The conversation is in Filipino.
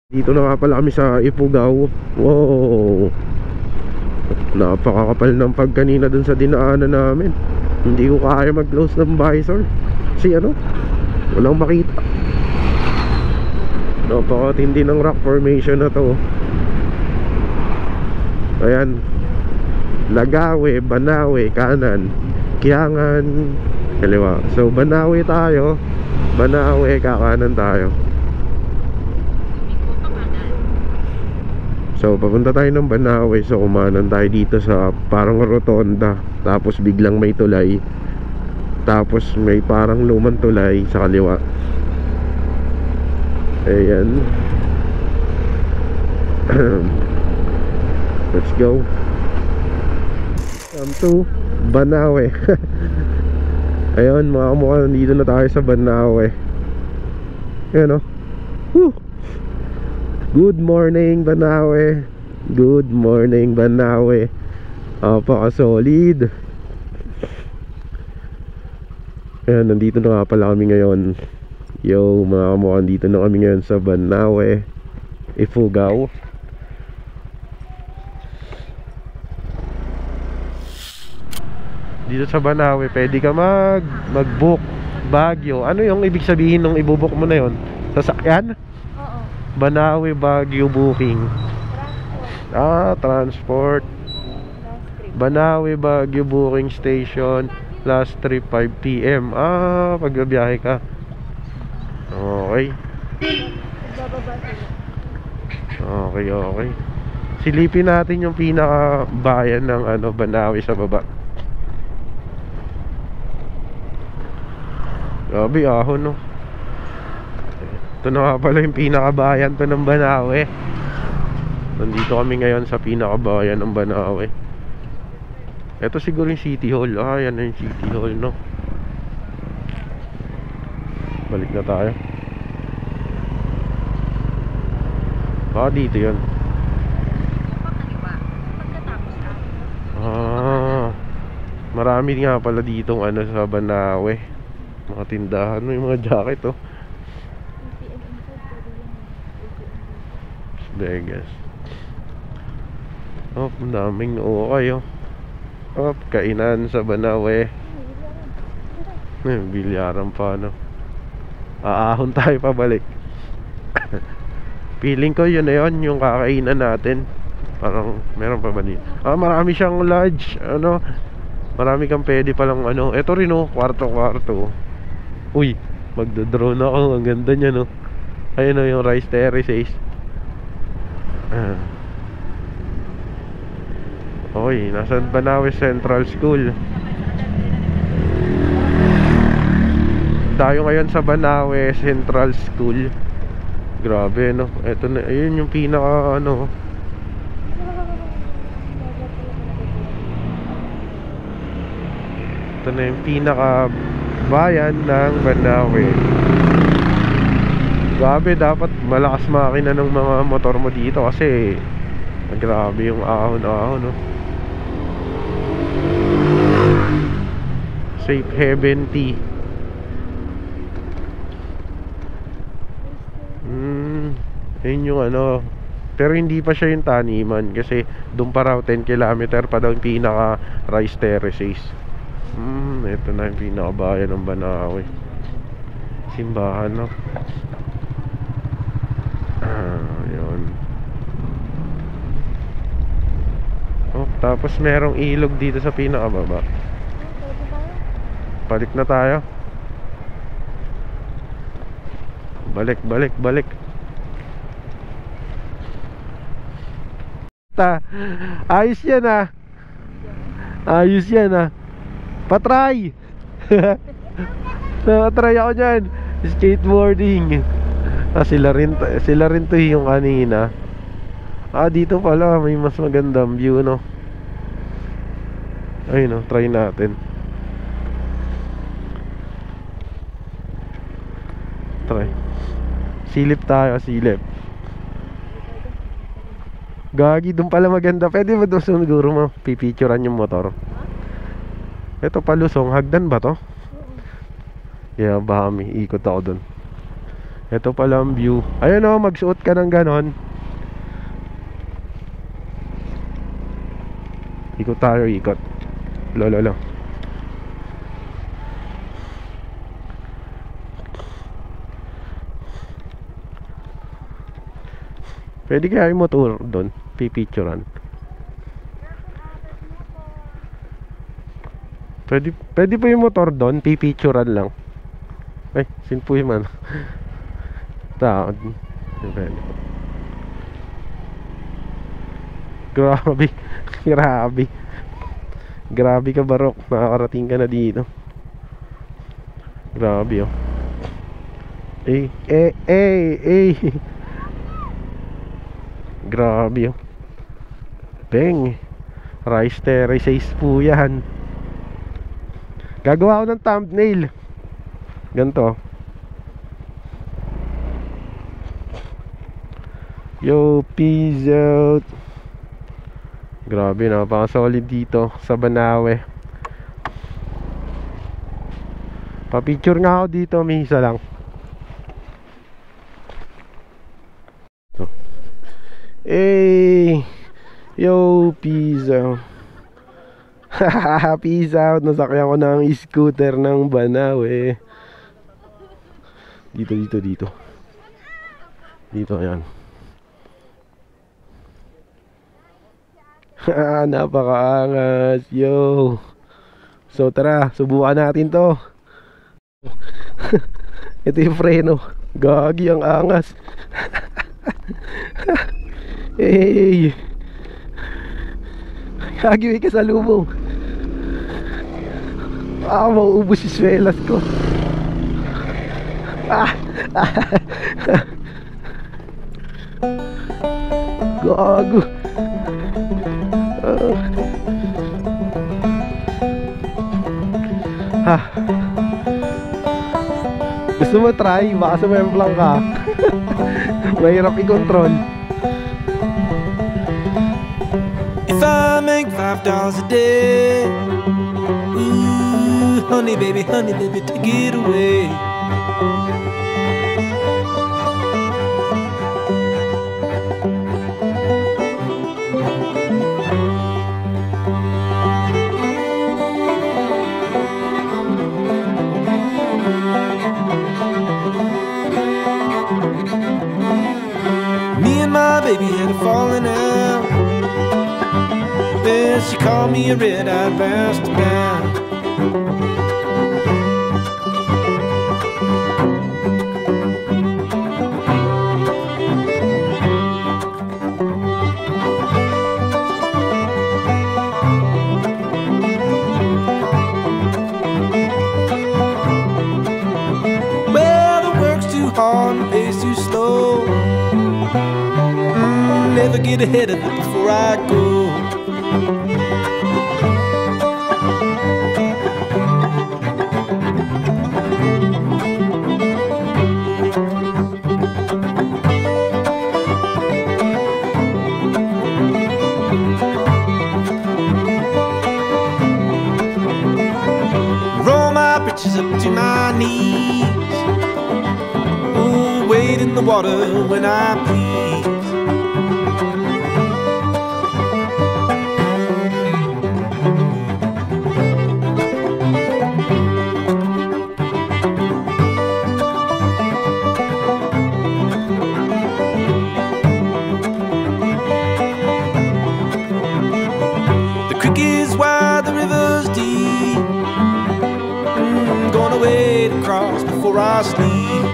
Dito na nga pala kami sa Ifugao. Wow, napakakapal ng pagkanina dun sa dinaanan namin. Hindi ko kaya mag-close ng visor kasi walang makita. Napakatindi ng rock formation na to. Ayan, Lagawe, Banawe, kanan, Kiangan, kaliwa. So Banawe tayo, Banawe, kakanan tayo. So papunta tayo ng Banawe. So kumanan tayo dito sa parang rotonda, tapos biglang may tulay, tapos may parang lumang tulay sa kaliwa. Ayan. Let's go. Come to Banawe. Ayun mga kamukha, dito na tayo sa Banawe. Ayan Woo! Good morning Banawe. Good morning Banawe. Apaka-solid. Ayan, nandito na nga pala kami ngayon. Yo mga kamukha, dito na kami ngayon sa Banawe, Ifugao. Dito sa Banawe pwede ka mag-book Baguio. Ano yung ibig sabihin nung ibubook mo na yon? Sasakyan? Oo. Banawe Baguio booking. Transport. Banawe Baguio booking station. Last trip 5 PM. Pagbabiyahe ka. Okay. Okay. Silipin natin yung pinaka-bayan ng Banawe sa baba. Grabe ahon Ito na nga pala yung pinakabayan to ng Banawe. Nandito kami ngayon sa pinakabayan ng Banawe. Ito siguro yung City Hall. Yan na yung City Hall Balik na tayo. Dito yun. Marami nga pala ditong sa Banawe. Mga tindahan, may mga jacket Vegas. Ang daming okay kainan sa Banawe. Bilyaran pa aahon tayo pabalik. Feeling ko yun na yun yung kakainan natin. Parang meron pa ba dito? Marami siyang lodge. Marami kang pwede palang Ito rin kwarto-kwarto. Uy, magdodrone ako. Ang ganda niya Ayun yung rice terraces. Okay, nasa Banawe Central School. Tayo ngayon sa Banawe Central School. Grabe Ito na, ayun yung pinaka Ito na yung pinaka bayan ng Banawe. Grabe, dapat malakas makina ng mga motor mo dito kasi grabe yung ahon. Safe Haven Tea. Yun yung pero hindi pa siya yung taniman kasi doon pa raw 10 km pa daw yung pinaka rice terraces. Ito na yung pinakabayan ng Banawe. Simbahan yun. Tapos merong ilog dito sa pinakababa. Balik na tayo. Balik. Ayos yan Ayos yan Patry. Nakatry ako dyan. Skateboarding. Sila rin to yung kanina. Dito pala may mas magandang view Ayun try natin. Try. Silip tayo, silip. Gagi, doon pala maganda. Pwede ba doon siguro pipicturean yung motor? Ito palusong, hagdan ba to? Yeah, baka may ikot ako doon. Ito pala ang view. Ayun o, magsuot ka ng ganon. Ikot tayo, ikot. Lolo. Pwede kaya yung motor doon, pipicturan. Pwede po yung motor doon, pipicturan lang. Ay, sin po yung man. Tao. Grabe. Grabe ka, Barok. Nakakarating ka na dito. Grabe, oh. Grabe, oh. Beng. Rice terraces po yan. Gagawa ako ng thumbnail. Ganto. Yo, peace out. Grabe, napaka-solid dito sa Banawe. Pa-picture nga ako dito, may isa lang. So. Hey, yo, peace out. Peace out. Nasakyan ko ng scooter ng Banawe. Dito. Ayan. Napakaangas. Yo. So tara, subukan natin to. Ito yung preno. Gagi, ang angas. Hey. Gagi, may kasalubong. Mauubos yung swelas ko. Gago. Gusto mo try? Baka sumemplang ka. Mahirap i-control. If I make $5 a day, ooh, honey baby, take it away. Me and my baby had a falling out. Then she called me a red-eyed bastard now. Well, the work's too hard and the pace too slow. Never get ahead of it before I go. Roll my britches up to my knees. Ooh, wade in the water when I please. Gonna wait across before I sleep.